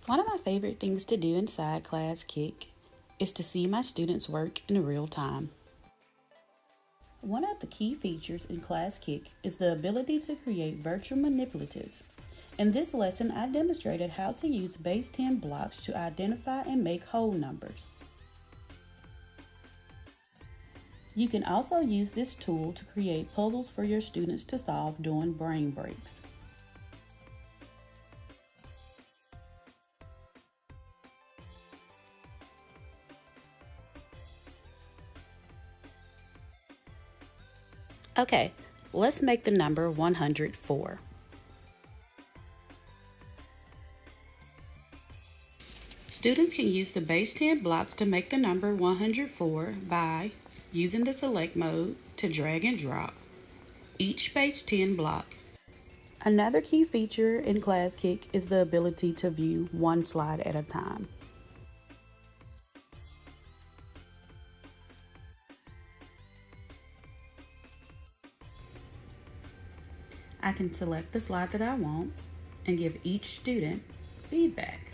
One of my favorite things to do inside Classkick is to see my students work in real time. One of the key features in Classkick is the ability to create virtual manipulatives. In this lesson, I demonstrated how to use base 10 blocks to identify and make whole numbers. You can also use this tool to create puzzles for your students to solve during brain breaks. Okay, let's make the number 104. Students can use the base 10 blocks to make the number 104 by using the select mode to drag and drop each base 10 block. Another key feature in Classkick is the ability to view one slide at a time. I can select the slide that I want and give each student feedback.